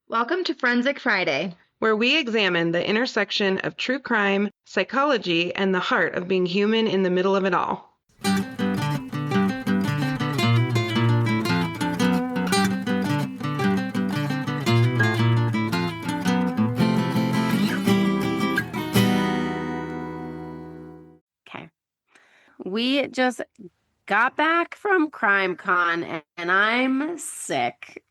Welcome to Forensic Friday. Where we examine the intersection of true crime, psychology, and the heart of being human in the middle of it all. Okay. We just got back from CrimeCon and I'm sick.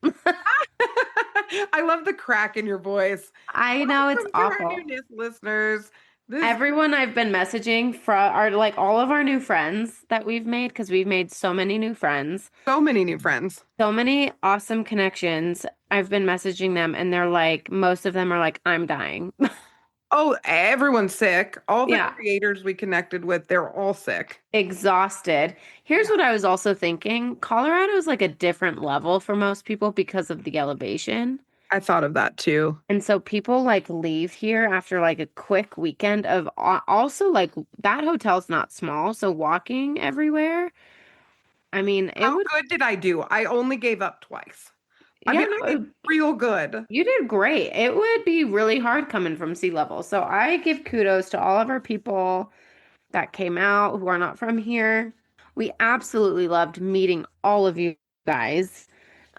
I love the crack in your voice. I know it's Welcome to our awful. new listeners. Everyone I've been messaging are like all of our new friends that we've made because we've made so many new friends, So many new friends. so many awesome connections. I've been messaging them and they're like, most of them are like, I'm dying. Oh, everyone's sick. All the Yeah. creators we connected with, they're all sick. Exhausted. Here's what I was also thinking. Colorado is like a different level for most people because of the elevation. I thought of that too. And so people like leave here after like a quick weekend of also like that hotel's not small, so walking everywhere. I mean, it How would, good did I do? I only gave up twice. I yeah, mean, no, I did real good. you did great. It would be really hard coming from sea level. So I give kudos to all of our people that came out who are not from here. We absolutely loved meeting all of you guys.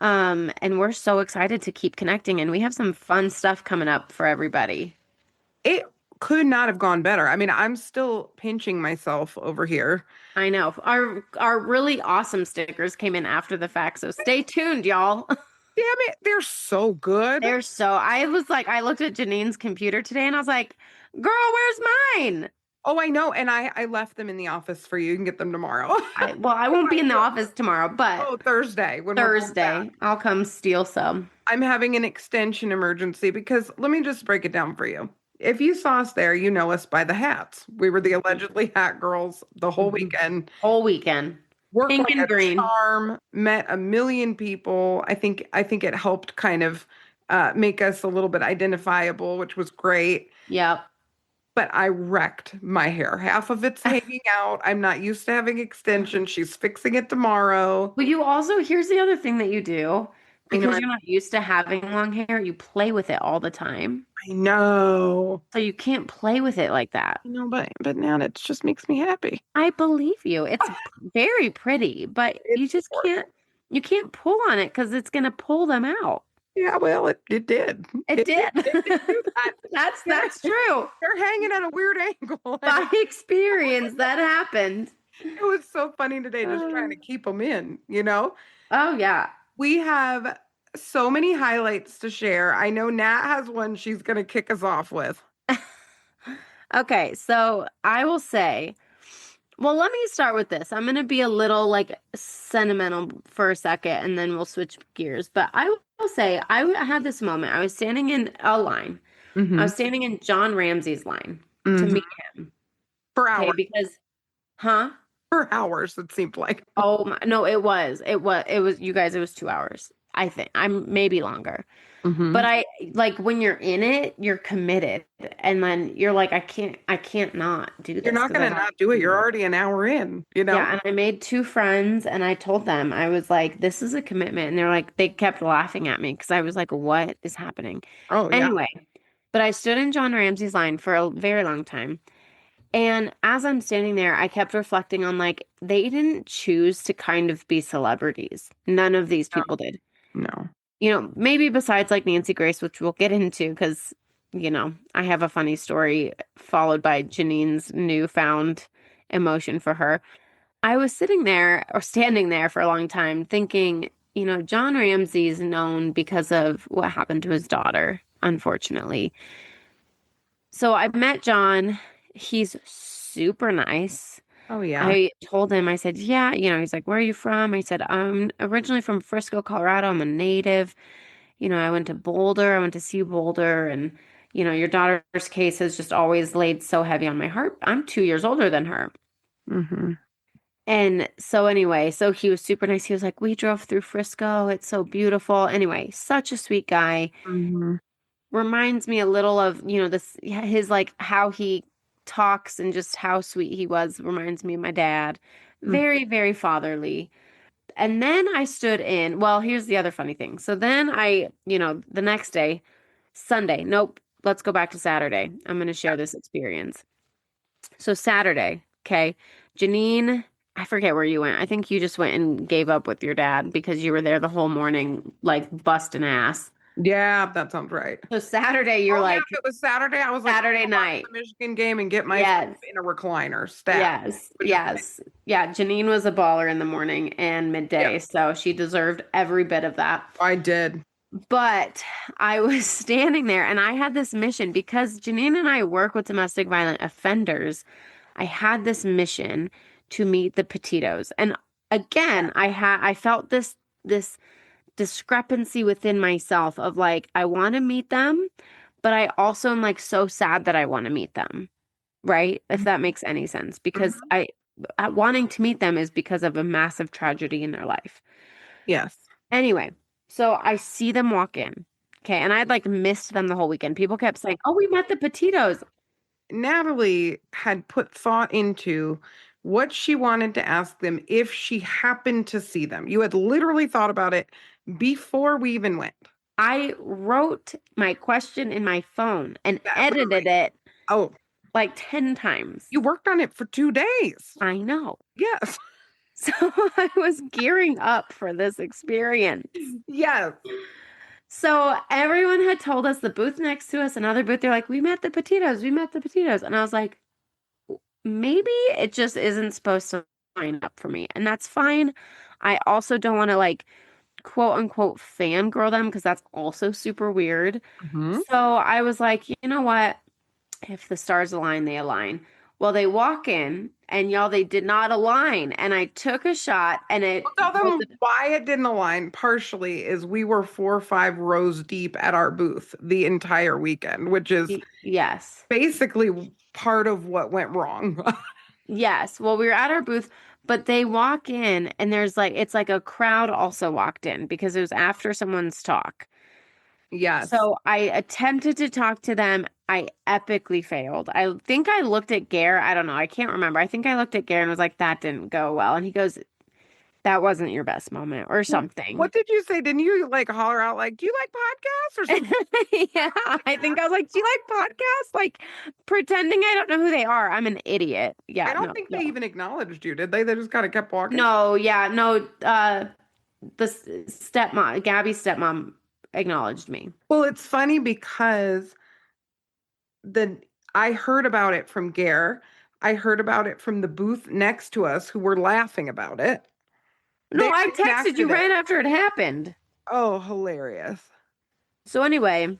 And we're so excited to keep connecting, and we have some fun stuff coming up for everybody. It could not have gone better. I mean, I'm still pinching myself over here. I know. Our really awesome stickers came in after the fact, so stay tuned, y'all. Damn it, they're so good. I was like, I looked at Janine's computer today and I was like, girl, where's mine? Oh, I know. And I left them in the office for you. You can get them tomorrow. I won't be in the office tomorrow, but Oh, Thursday when we're both Thursday, back. I'll come steal some. I'm having an extension emergency because let me just break it down for you. If you saw us there, you know us by the hats. We were the allegedly hat girls the whole Mhm. weekend. Whole weekend. Worked Pink like and a green. charm, met a million people. I think it helped kind of make us a little bit identifiable, which was great. Yep. But I wrecked my hair. Half of it's hanging out. I'm not used to having extensions. She's fixing it tomorrow. But you also, here's the other thing that you do, I know. because you're not used to having long hair, you play with it all the time. I know. So you can't play with it like that. I know, but now it just makes me happy. I believe you. It's very pretty, but It's you just gorgeous. you can't pull on it because it's gonna pull them out. Yeah, well, it did. It did. It did do that. That's true. They're hanging at a weird angle. By experience, that happened. It was so funny today just trying to keep them in, you know? Oh yeah. We have so many highlights to share. I know Nat has one she's going to kick us off with. Okay, so I will say, well, let me start with this. I'm going to be a little like sentimental for a second and then we'll switch gears. But I will say, had this moment. I was standing in a line. I Mm-hmm. was standing in John Ramsey's line to Mm-hmm. meet him. For Okay, hours. because, huh? For hours, it seemed like. Oh my, no, it was, you guys, it was 2 hours. I think I'm maybe longer. Mm-hmm. But I like when you're in it, you're committed. And then you're like, I can't not do You're this not because going I to have not do it. to do You're this. already an hour in, you know? Yeah, and I made two friends and I told them, I was like, this is a commitment. And they're like, they kept laughing at me because I was like, what is happening? Oh, yeah. Anyway, but I stood in John Ramsey's line for a very long time. And as I'm standing there, I kept reflecting on like, they didn't choose to kind of be celebrities. None of these No, people did. no. Maybe besides like Nancy Grace, which we'll get into because, I have a funny story followed by Janine's newfound emotion for her. I was sitting there or standing there for a long time thinking, John Ramsey's known because of what happened to his daughter, unfortunately. So I met John. He's super nice. Oh, yeah. I told him, I said, yeah, he's like, where are you from? I said, I'm originally from Frisco, Colorado. I'm a native. I went to Boulder. I went to see Boulder. And, your daughter's case has just always laid so heavy on my heart. I'm 2 years older than her. Mm-hmm. And so anyway, so he was super nice. He was like, we drove through Frisco. It's so beautiful. Anyway, such a sweet guy. Mm-hmm. Reminds me a little of, this, his like how he talks and just how sweet he was. Reminds me of my dad. Very, very fatherly. And then I stood in, well, here's the other funny thing. So then the next day, Sunday, nope, let's go back to Saturday. I'm going to share this experience. So Saturday, okay, Janine, I forget where you went. I think you just went and gave up with your dad because you were there the whole morning, like busting ass. Yeah, that sounds right. So Saturday, you're Oh, yeah, like, if it was Saturday, I was like, Saturday I'm gonna watch night. the Michigan game and get myself Yes. in a recliner. Stat. Yes, yes. Yeah, Janine was a baller in the morning and midday, Yeah. so she deserved every bit of that. I did. But I was standing there and I had this mission because Janine and I work with domestic violent offenders. I had this mission to meet the Petitos. And again, I felt this discrepancy within myself of like I want to meet them, but I also am like so sad that I want to meet them. Right? If that makes any sense because wanting to meet them is because of a massive tragedy in their life. Yes. Anyway, so I see them walk in. Okay, and I'd like missed them the whole weekend. People kept saying, "Oh, we met the Petitos." Natalie had put thought into what she wanted to ask them if she happened to see them. You had literally thought about it before we even went. I wrote my question in my phone and Yeah, edited literally. it Oh, like 10 times. you worked on it for 2 days. I know. Yes. So I was gearing up for this experience. Yes. So everyone had told us the booth next to us, another booth, they're like, we met the Petitos, we met the Petitos. And I was like, maybe it just isn't supposed to line up for me. And that's fine. I also don't want to like quote unquote fangirl them because that's also super weird. Mhm. So I was like, you know what? If the stars align, they align. Well, they walk in and y'all, they did not align. And I took a shot and it Tell them was why it didn't align partially is we were 4 or 5 rows deep at our booth the entire weekend, which is yes. basically part of what went wrong. Yes. Well, we were at our booth, but they walk in and there's like, it's like a crowd also walked in because it was after someone's talk. Yes. So I attempted to talk to them. I epically failed. I think I looked at Gare. I don't know. I can't remember. I think I looked at Gare and was like, that didn't go well. And he goes, that wasn't your best moment or something. What did you say? Didn't you like holler out like, do you like podcasts or something? Yeah, I think I was like, do you like podcasts? Like pretending I don't know who they are. I'm an idiot. Yeah, I don't no, think no. they even acknowledged you, did they? They just kind of kept walking. No, yeah, no. The stepmom, Gabby's stepmom, acknowledged me. Well, it's funny because I heard about it from Gare. I heard about it from the booth next to us who were laughing about it. No, They I texted you reacted it. right after it happened. Oh, hilarious. So anyway,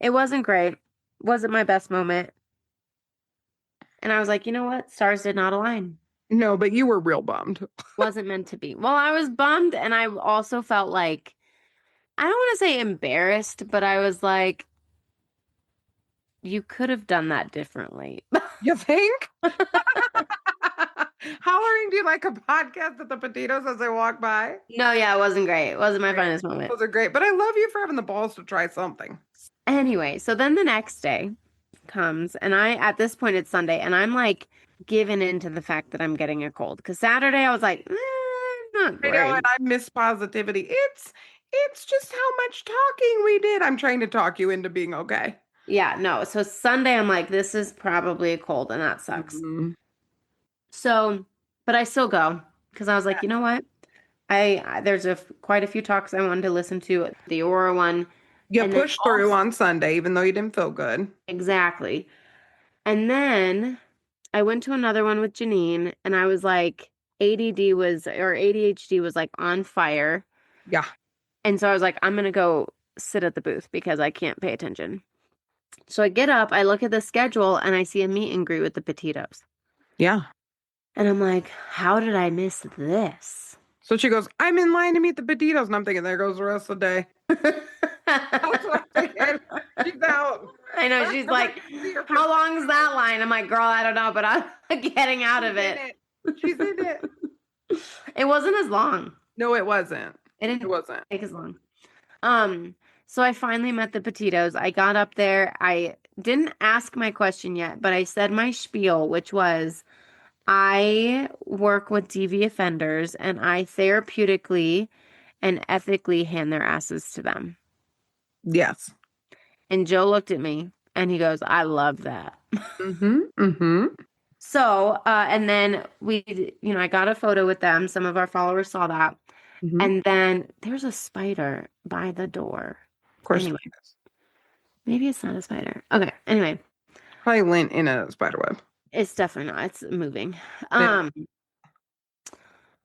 it wasn't great. Wasn't my best moment. And I was like, you know what? Stars did not align. No, but you were real bummed. Wasn't meant to be. Well, I was bummed and I also felt like, I don't want to say embarrassed, but I was like, you could have done that differently. You think? Hollering, do you like a podcast at the potatoes as they walk by? No, yeah, it wasn't great. It wasn't my finest moment. Those are great, but I love you for having the balls to try something. Anyway, so then the next day comes, and at this point, it's Sunday, and I'm like giving in to the fact that I'm getting a cold. Because Saturday, I was like, not I great. know, and I miss positivity. It's just how much talking we did. I'm trying to talk you into being okay. Yeah, no. So Sunday, I'm like, this is probably a cold, and that sucks. Mhm. So, but I still go because I was like, you know what? There's quite a few talks I wanted to listen to. The Aurora one. You And then pushed through also- on Sunday, even though you didn't feel good. Exactly. And then I went to another one with Janine, and I was like, ADHD was like on fire. Yeah. And so I was like, I'm going to go sit at the booth because I can't pay attention. So I get up, I look at the schedule, and I see a meet and greet with the Petitos. Yeah. And I'm like, how did I miss this? So she goes, I'm in line to meet the Petitos. And I'm thinking, there goes the rest of the day. That's what I'm thinking. She's out. I know. She's like, how long is that line? I'm like, girl, I don't know, but I'm getting out of it. She's in it. It wasn't as long. No, it wasn't. It didn't It wasn't. take as long. So I finally met the Petitos. I got up there. I didn't ask my question yet, but I said my spiel, which was, I work with DV offenders and I therapeutically and ethically hand their asses to them. Yes. And Joe looked at me and he goes, I love that. Mm-hmm. Mm-hmm. So, and then I got a photo with them. Some of our followers saw that. Mm-hmm. Of And then there's a spider by the door. course. Anyway, maybe it's not a spider. Okay. Anyway, Probably lint in a spider web. it's definitely not. It's moving. Yeah.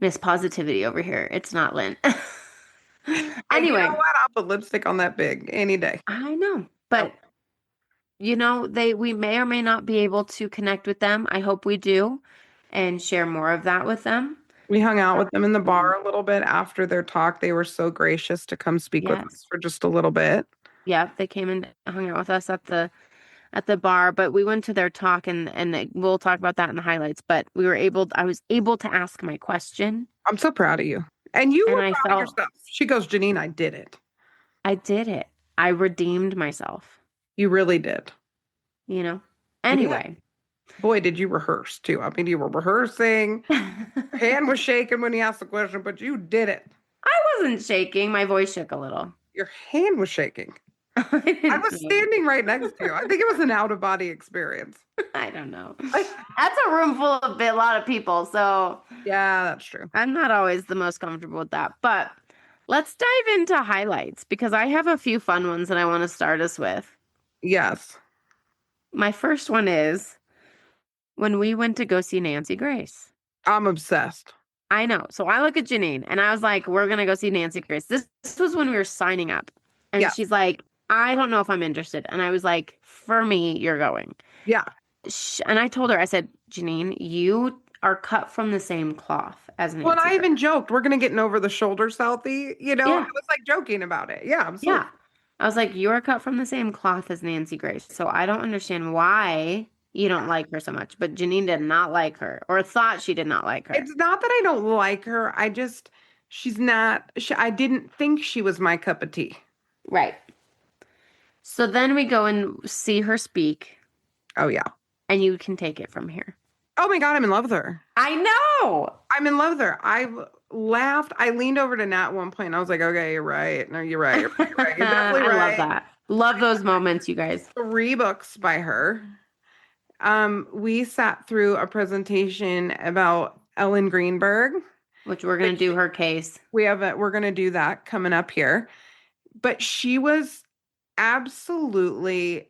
Miss Positivity over here. It's not Lynn. And you know Anyway, what? I'll put lipstick on that pig any day. I know, Oh, but we may or may not be able to connect with them. I hope we do and share more of that with them. we hung out with them in the Um, bar a little bit after their talk. They were so gracious to come speak with yes. us for just a little bit. Yeah, they came and hung out with us at the bar, but we went to their talk and we'll talk about that in the highlights, but I was able to ask my question I'm so proud of you. And you and were I proud of felt yourself. She goes, Janine, I did it. I did it. I redeemed myself, You really did. you know? Yeah. Anyway. Boy, did you rehearse too. I mean, you were rehearsing. Your hand was shaking when he asked the question, but you did it. I wasn't shaking. My voice shook a little. Your hand was shaking. I I didn't was know. standing right next to you. I think it was an out of body experience. I don't know. That's a room full of a lot of people, so Yeah, that's true. I'm not always the most comfortable with that. But let's dive into highlights because I have a few fun ones that I want to start us with. Yes. My first one is when we went to go see Nancy Grace. I'm obsessed. I know. So I look at Janine and I was like, we're going to go see Nancy Grace. This was when we were signing up. And Yeah. she's like, I don't know if I'm interested. And I was like, for me, you're going. Yeah. And I told her, I said, Janine, you are cut from the same cloth as Well, and Nancy I Grace. even joked, we're going to get an over the shoulder selfie. I Yeah. was like joking about it. Yeah, absolutely. Yeah. I was like, you're cut from the same cloth as Nancy Grace. So I don't understand why you don't like her so much. But Janine did not like her or thought she did not like her. It's not that I don't like her. She's not, I didn't think she was my cup of tea. Right. So then we go and see her speak. Oh, yeah. And you can take it from here. Oh my God, I'm in love with her. I know. I'm in love with her. I laughed. I leaned over to Nat at one point. And I was like, okay, you're right. No, you're right. You're right. You're right. You're definitely I right. love that. Love those moments, you guys. 3 books by her. We sat through a presentation about Ellen Greenberg. Which we're going to do her case. We're going to do that coming up here. But she was absolutely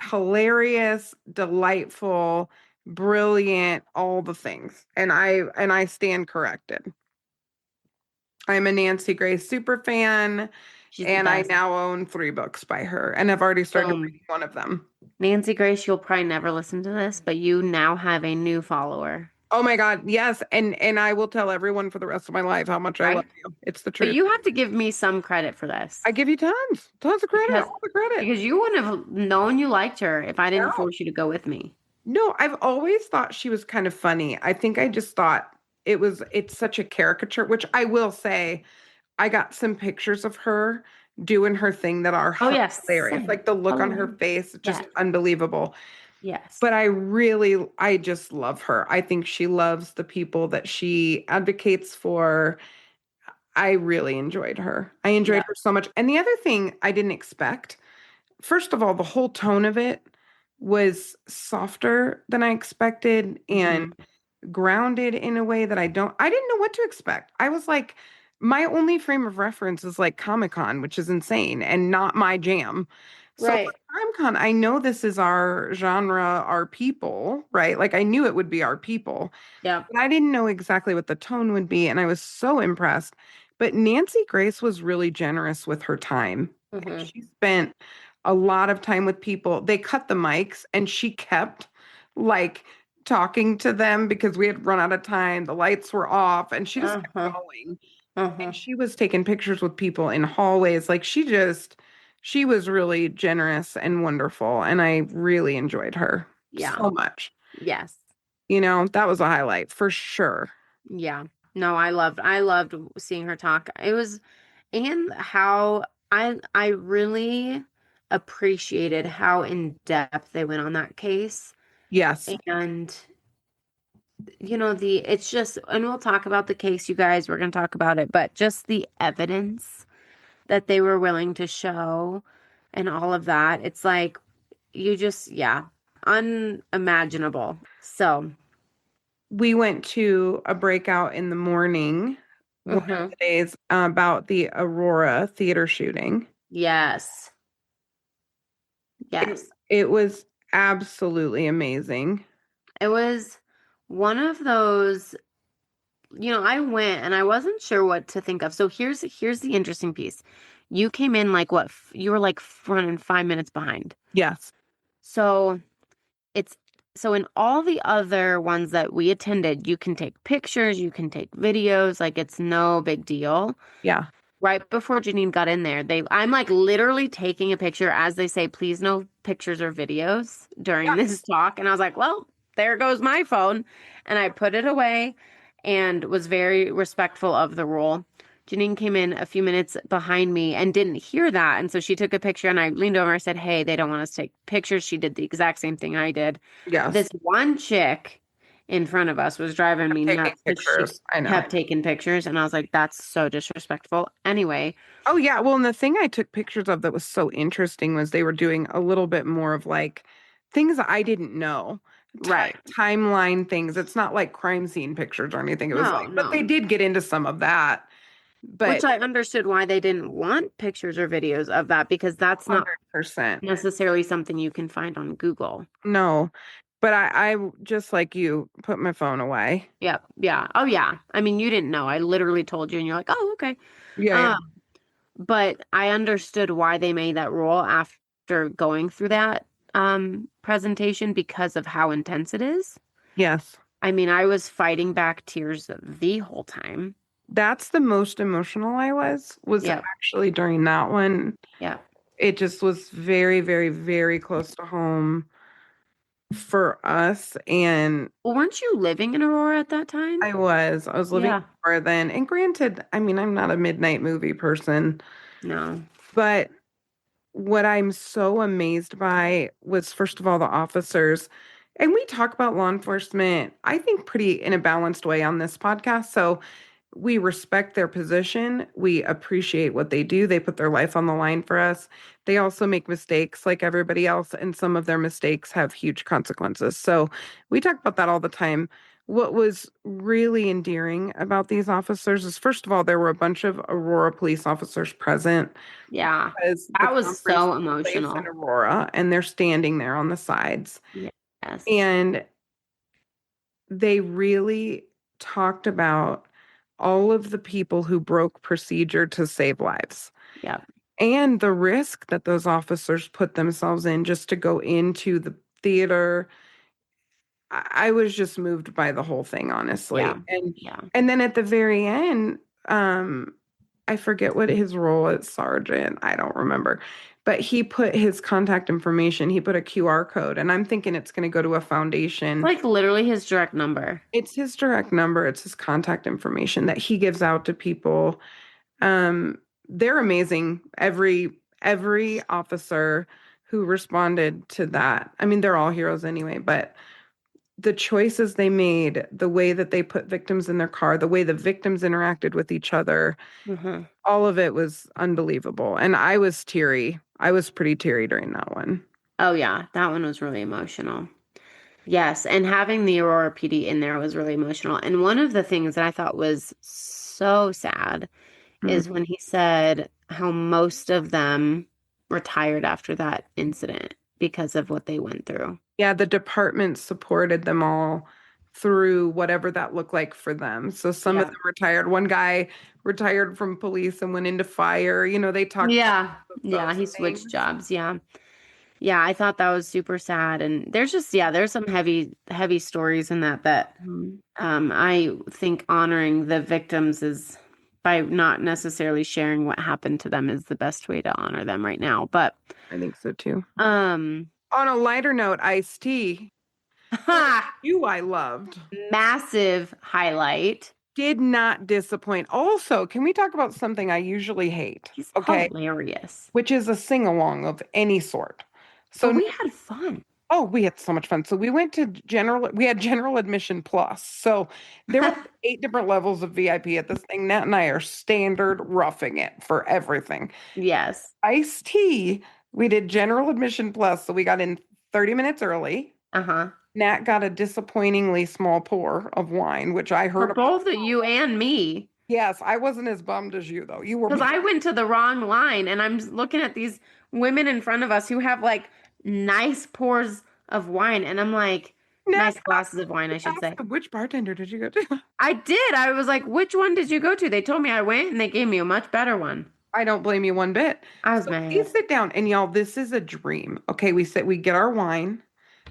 hilarious, delightful, brilliant, all the things. And I stand corrected. I'm a Nancy Grace super fan. And I now own 3 books by her and I've already started reading one of them. Nancy Grace, you'll probably never listen to this, but you now have a new follower. Oh my God, yes. And I will tell everyone for the rest of my life how much I love you. It's the truth. But you have to give me some credit for this. I give you tons of credit, all the credit. Because you wouldn't have known you liked her if I didn't force you to go with me. No, I've always thought she was kind of funny. I think I just thought it's such a caricature, which I will say, I got some pictures of her doing her thing that are hilarious. Same. Like the look on her face, just unbelievable. Yes. But I just love her. I think she loves the people that she advocates for. I really enjoyed her. I enjoyed her so much. And the other thing I didn't expect, first of all, the whole tone of it was softer than I expected and grounded in a way that I didn't know what to expect. I was like, my only frame of reference is like Comic-Con, which is insane and not my jam. So for CrimeCon, I know this is our genre, our people, right? Like I knew it would be our people. Yeah. But I didn't know exactly what the tone would be. And I was so impressed. But Nancy Grace was really generous with her time. And she spent a lot of time with people. They cut the mics and she kept like talking to them because we had run out of time. The lights were off and she just kept going. And she was taking pictures with people in hallways. Like she was really generous and wonderful. And I really enjoyed her so much. Yes. That was a highlight for sure. Yeah. No, I loved seeing her talk. It was, and how I really appreciated how in depth they went on that case. Yes. And it's just, and we'll talk about the case, you guys, we're going to talk about it, but just the evidence that they were willing to show and all of that, it's like, yeah, unimaginable. So, We went to a breakout in the morning one of mhm. the days about the Aurora theater shooting. Yes. It, Yes. it was absolutely amazing. It was one of those, I went and I wasn't sure what to think of. So here's the interesting piece. You came in like what? You were like running 5 minutes behind. Yes. So it's so in all the other ones that we attended, you can take pictures, you can take videos, like it's no big deal. Yeah. Right before Janine got in there, I'm like literally taking a picture as they say, please no pictures or videos during this talk. And I was like, well, there goes my phone. And I put it away and was very respectful of the rule. Janine came in a few minutes behind me and didn't hear that. And so she took a picture and I leaned over and said, hey, they don't want us to take pictures. She did the exact same thing I did. Yes. This one chick in front of us was driving me Taking nuts because she pictures. I know. kept taking pictures. And I was like, that's so disrespectful. Anyway, Oh, yeah. Well, and the thing I took pictures of that was so interesting was they were doing a little bit more of like things that I didn't know. right. Timeline things. It's not like crime scene pictures or anything. It was No, like, but they no. did get into some of that. Which But I understood why they didn't want pictures or videos of that because that's not 100%. necessarily something you can find on Google. No. But I just like you put my phone away. Yep. Yeah. Oh, yeah. I mean, you didn't know. I literally told you, and you're like, oh, okay. Yeah. But I understood why they made that rule after going through that presentation because of how intense it is. Yes. I mean, I was fighting back tears the whole time. That's the most emotional I was Yep. actually during that one. Yeah. It just was very, very, very close to home for us. And Well, weren't you living in Aurora at that time? I was living Yeah. more then. And granted, I mean, I'm not a midnight movie person, No. but what I'm so amazed by was, first of all, the officers. And we talk about law enforcement, I think, pretty in a balanced way on this podcast. So we respect their position. We appreciate what they do. They put their life on the line for us. They also make mistakes like everybody else, and some of their mistakes have huge consequences. So we talk about that all the time. What was really endearing about these officers is, first of all, there were a bunch of Aurora police officers present Yeah. because the That was conference so took place emotional. in Aurora, and they're standing there on the sides. Yes. And they really talked about all of the people who broke procedure to save lives Yep. and the risk that those officers put themselves in just to go into the theater. I was just moved by the whole thing, honestly. Yeah. And Yeah. and then at the very end, I forget what his role as sergeant, I don't remember, but he put his contact information, he put a QR code, and I'm thinking it's going to go to a foundation. Like literally his direct number. It's his direct number, it's his contact information that he gives out to people. They're amazing. Every officer who responded to that. I mean, they're all heroes anyway, but the choices they made, the way that they put victims in their car, the way the victims interacted with each other, all of it was unbelievable. And I was teary. I was pretty teary during that one. Oh, yeah. That one was really emotional. Yes. And having the Aurora PD in there was really emotional. And one of the things that I thought was so sad is when he said how most of them retired after that incident because of what they went through. Yeah, the department supported them all through whatever that looked like for them. So some of them retired. One guy retired from police and went into fire. You know, they talked Yeah. about Yeah. those He switched things. jobs. Yeah. Yeah. I thought that was super sad. And there's just, there's some heavy stories in that I think honoring the victims is by not necessarily sharing what happened to them is the best way to honor them right now. But I think so too. um On a lighter note, Ice-T, you I loved, massive highlight. did not disappoint. Also, can we talk about something I usually hate? He's Okay, hilarious. which is a sing-along of any sort. So But we had fun. Oh, we had so much fun. So we had general admission plus. So there were 8 different levels of VIP at this thing. Nat and I are standard roughing it for everything. Yes. Iced tea, we did general admission plus. So we got in 30 minutes early. Uh-huh. Nat got a disappointingly small pour of wine, which I For heard about. both of you and me. Yes, I wasn't as bummed as you though. You were Because I went to the wrong line and I'm just looking at these women in front of us who have like nice pours of wine. And I'm like, Nat nice glasses of wine, I should asked say. him, which bartender did you go to? I did. I was like, which one did you go to? They told me I went and they gave me a much better one. I don't blame you one bit. I was So we mad. sit down and y'all, this is a dream. Okay, we get our wine.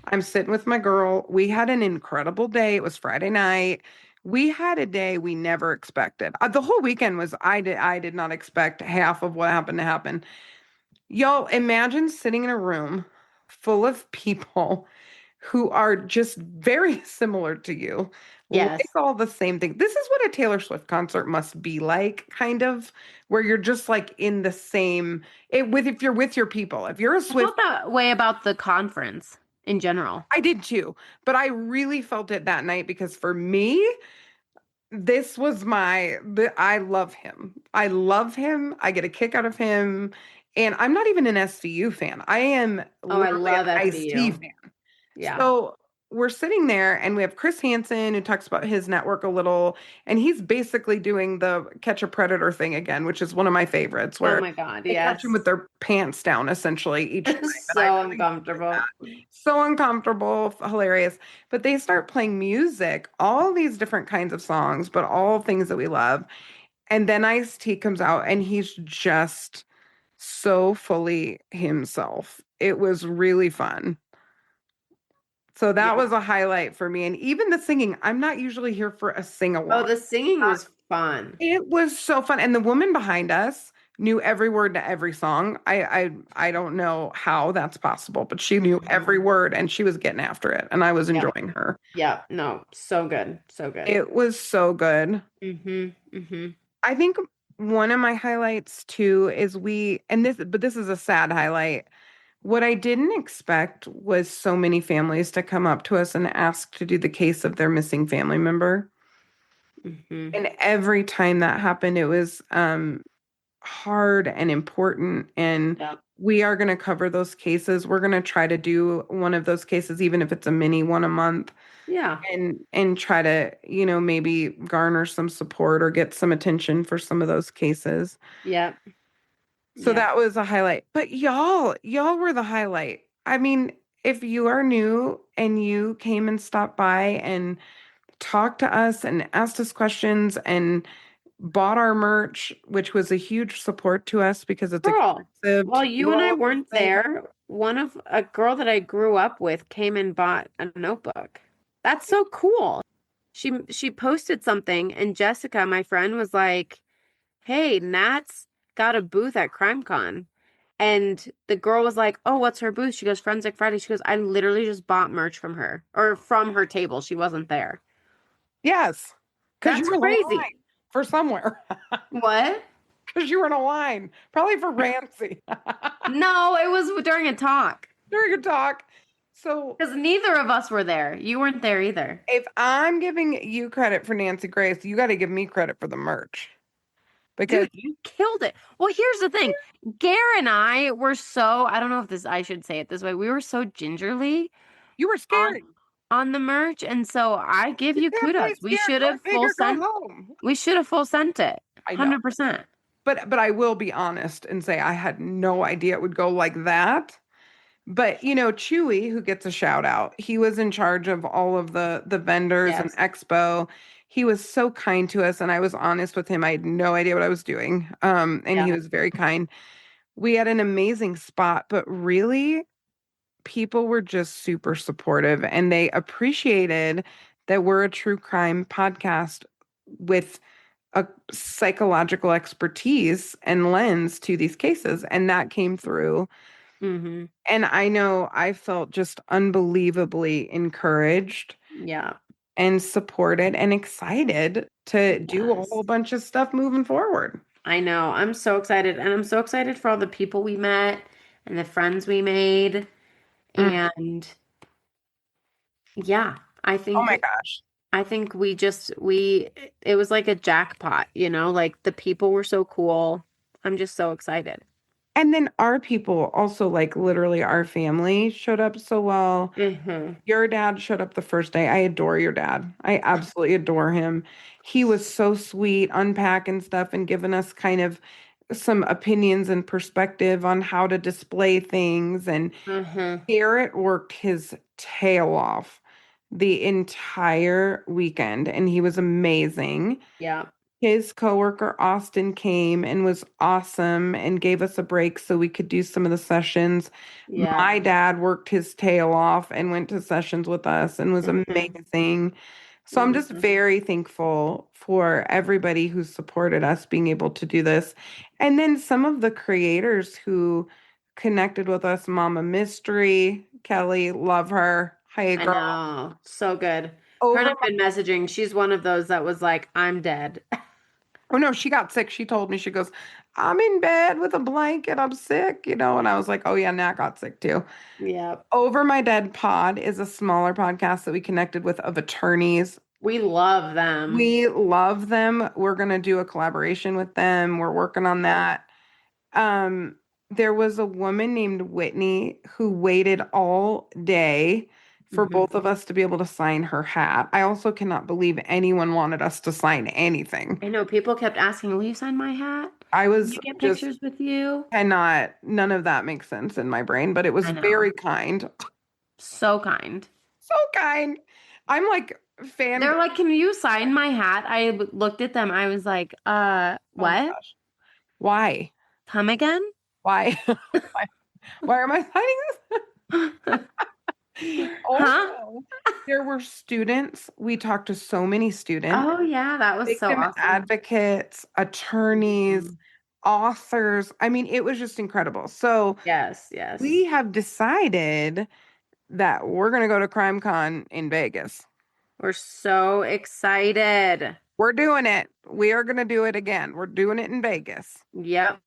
I'm sitting with my girl. We had an incredible day. It was Friday night. We had a day we never expected. The whole weekend was I did not expect half of what happened to happen. Y'all, imagine sitting in a room full of people who are just very similar to you, like Yes. all the same thing. This is what a Taylor Swift concert must be like, kind of, where you're just like in the same if you're with your people. If you're a I Swift, felt that way about the conference in general. I did too, but I really felt it that night because for me, this was I love him. I love him. I get a kick out of him. And I'm not even an SVU fan. I am Oh, I literally love an Ice-T SVU. fan. Yeah. So we're sitting there and we have Chris Hansen who talks about his network a little, and he's basically doing the catch a predator thing again, which is one of my favorites, Oh where my God, they catch them with yes. their pants down essentially each time. And I So really enjoy uncomfortable. that. So uncomfortable, hilarious. But they start playing music, all these different kinds of songs, but all things that we love. And then Ice-T comes out and he's just so fully himself. It was really fun. So that Yeah. was a highlight for me. And even the singing, I'm not usually here for a sing Oh, along. the singing was fun. It was so fun. And the woman behind us knew every word to every song. I don't know how that's possible, but she knew every Mhm. word and she was getting after it. And I was Yep. enjoying her. Yep. No, so good. So good. It was so good. Mm-hmm. Mm-hmm. I think one of my highlights too is this is a sad highlight. What I didn't expect was so many families to come up to us and ask to do the case of their missing family member. Mm-hmm. And every time that happened, it was hard and important. And Yep. we are going to cover those cases. We're going to try to do one of those cases, even if it's a mini one a month, Yeah. and try to, maybe garner some support or get some attention for some of those cases. Yep. So Yep. that was a highlight. But y'all were the highlight. I mean, if you are new and you came and stopped by and talked to us and asked us questions and bought our merch, which was a huge support to us because it's Girl, expensive while to you do and I all of those weren't things. there, a girl that I grew up with came and bought a notebook. That's so cool. She posted something and Jessica, my friend, was like, "Hey, Nat's got a booth at CrimeCon." And the girl was like, "Oh, what's her booth?" She goes, "Forensic Friday." She goes, "I literally just bought merch from her or from her table. She wasn't there." Yes, because you That's were in a crazy. line for somewhere. What? Because you were in a line, probably for Ramsey No, it was during a talk. during a talk. So Because neither of us were there. You weren't there either. if I'm giving you credit for Nancy Grace, you got to give me credit for the merch because Dude, you killed it. Well, here's the thing. Gare and I were so, I don't know if this I should say it this way. We were so gingerly you were on scary. on the merch, and so I give You you can't play kudos. scared. Go big or go home. We should have full sent it. I know. 100%. But I will be honest and say I had no idea it would go like that. But Chewy, who gets a shout out, he was in charge of all of the vendors and Yes. expo. He was so kind to us, and I was honest with him. I had no idea what I was doing. And Yeah. he was very kind. We had an amazing spot, but really, people were just super supportive and they appreciated that we're a true crime podcast with a psychological expertise and lens to these cases. And that came through. Mm-hmm. And I know I felt just unbelievably encouraged Yeah. and supported and excited to do a Yes. whole bunch of stuff moving forward. I know. I'm so excited. And I'm so excited for all the people we met and the friends we made. Mm. And Yeah, I Oh my think gosh. I think we it was like a jackpot, like the people were so cool. I'm just so excited. And then our people also, like literally our family showed up so well. Hmm. Your dad showed up the first day. I adore your dad. I absolutely adore him. He was so sweet, unpacking stuff and giving us kind of some opinions and perspective on how to display things. And Hmm. Garrett worked his tail off the entire weekend, and he was amazing. Yeah. His coworker Austin came and was awesome and gave us a break so we could do some of the sessions. Yeah. My dad worked his tail off and went to sessions with us and was Hmm. amazing. So I'm just Hmm. very thankful for everybody who supported us being able to do this. And then some of the creators who connected with us, Mama Mystery, Kelly, love her. Hey I girl. know. So good. Her and Over I've been messaging. She's one of those that was like, I'm dead. Oh no, she got sick. She told me, she goes, I'm in bed with a blanket. I'm sick, and I was like, oh yeah, Nat got sick too. Yep. Over My Dead Pod is a smaller podcast that we connected with of attorneys. We love them. We love them. We're gonna do a collaboration with them. We're working on that. Um, there was a woman named Whitney who waited all day for Hmm. both of us to be able to sign her hat. I also cannot believe anyone wanted us to sign anything. I know people kept asking, will you sign my hat? I Can was you get just pictures with you? none of that makes sense in my brain, but it was I know. very kind. So kind. So kind. I'm like fangirl. They're like, can you sign my hat? Looked at them. I was like, Oh my what? gosh. Why? Come again? Why? Why? Why am I signing this? Huh? Also, there were students. We talked to so many students, Oh yeah, that was so victim awesome. advocates, attorneys, Mhm. authors. I mean, it was just incredible. So Yes, we yes. have decided that we're going to go to CrimeCon in Vegas. We're so excited. We're doing it. We are going to do it again. We're doing it in Vegas. Yep.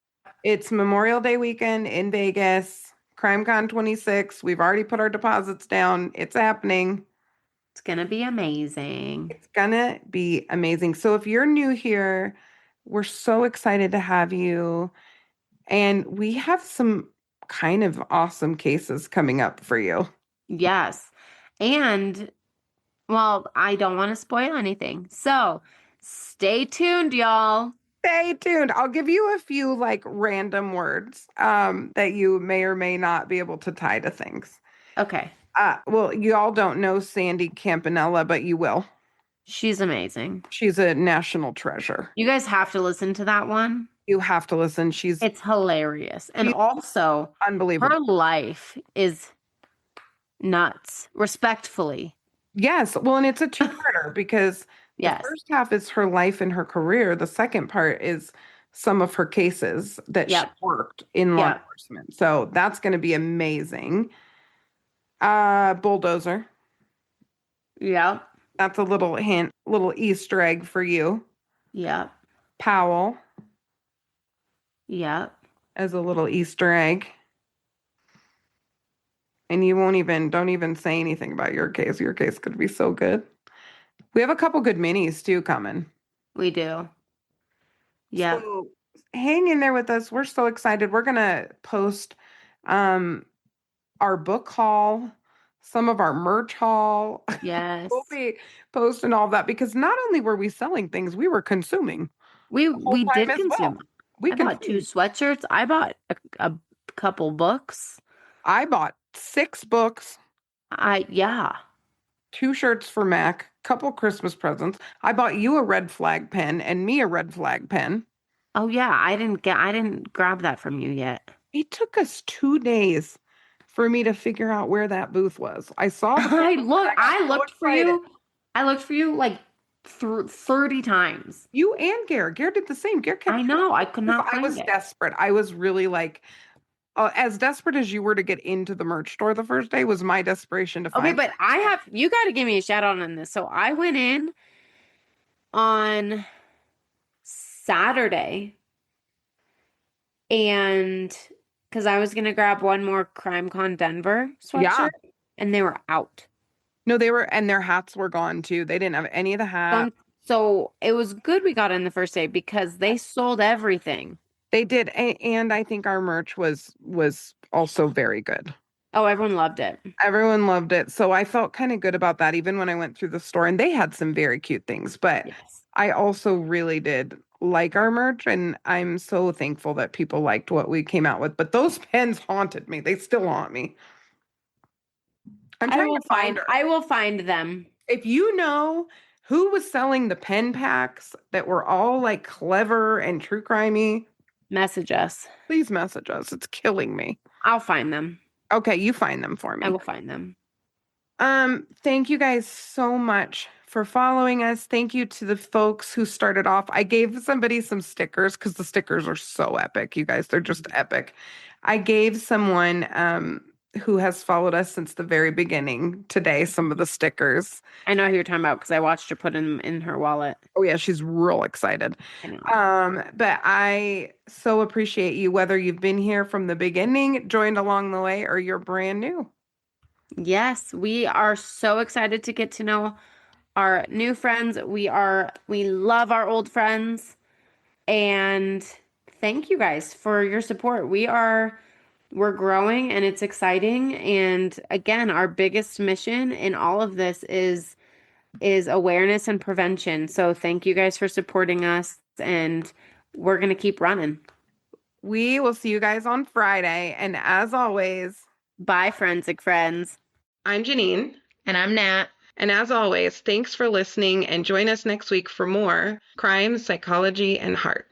It's Memorial Day weekend in Vegas, CrimeCon 26. We've already put our deposits down. It's happening. It's gonna be amazing. It's gonna be amazing. So if you're new here, we're so excited to have you. And we have some kind of awesome cases coming up for you. Yes. And well, I don't want to spoil anything. So stay tuned, y'all. Stay tuned. I'll give you a few like random words that you may or may not be able to tie to things. Okay. Well, you all don't know Sandy Campanella, but you will. She's amazing. She's a national treasure. You guys have to listen to that one. You have to listen. She's It's hilarious. And she's also, unbelievable. her life is nuts, respectfully. Yes. Well, and it's a two-parter because the Yes. first half is her life and her career. The second part is some of her cases that she Yep. worked in law Yep. enforcement. So that's going to be amazing. Bulldozer. Yep. That's a little hint, little Easter egg for you. Yep. Powell Yep. as a little Easter egg. And don't even say anything about your case. Your case could be so good. We have a couple good minis too coming. We do. Yep. So hang in there with us. We're so excited. We're gonna post um our book haul, some of our merch haul. Yes. We'll be posting all that because not only were we selling things, we were consuming the whole We time did as well. consume. We I bought 2 consumed. sweatshirts. I bought a couple books. I bought 6 books, Yeah. 2 shirts for Mac, couple Christmas presents. I bought you a red flag pen and me a red flag pen. Oh yeah, I didn't grab that from you yet. It took us 2 days for me to figure out where that booth was. I saw the picture and I got I so looked for excited. you. I looked for you like 30 times. You and Gare. Gare did the same. Gare kept I know, I could not I find was it. desperate. I was really like, as desperate as you were to get into the merch store the first day was my desperation to Okay, find. but you got to give me a shout out on this. So I went in on Saturday and because I was gonna grab one more CrimeCon Denver Yeah. sweatshirt and they were out. No, they were, and their hats were gone too. They didn't have any of the hats. So it was good we got in the first day because they sold everything. They did, and I think our merch was also very good. Oh, everyone loved it. Everyone loved it. So I felt kind of good about that even when I went through the store, and they had some very cute things, but Yes. I also really did like our merch, and I'm so thankful that people liked what we came out with. But those pens haunted me. They still haunt me. I'm trying to find her. I will find them. If you know who was selling the pen packs that were all like clever and true crimey, Message us. please message us. It's killing me. I'll find them. Okay, you find them for me. I will find them. Thank you guys so much for following us. Thank you to the folks who started off. I gave somebody some stickers because the stickers are so epic, you guys. They're just epic. I gave someone who has followed us since the very beginning today some of the stickers. I know who you're talking about because I watched her put them in her wallet. Oh yeah, she's real excited. I know. But I so appreciate you, whether you've been here from the beginning, joined along the way, or you're brand new. Yes, we are so excited to get to know our new friends. We love our old friends, and thank you guys for your support. We're growing and it's exciting. And again, our biggest mission in all of this is awareness and prevention. So thank you guys for supporting us, and we're going to keep running. We will see you guys on Friday. And as always, bye, forensic friends. I'm Janine. And I'm Nat. And as always, thanks for listening, and join us next week for more crime, psychology, and heart.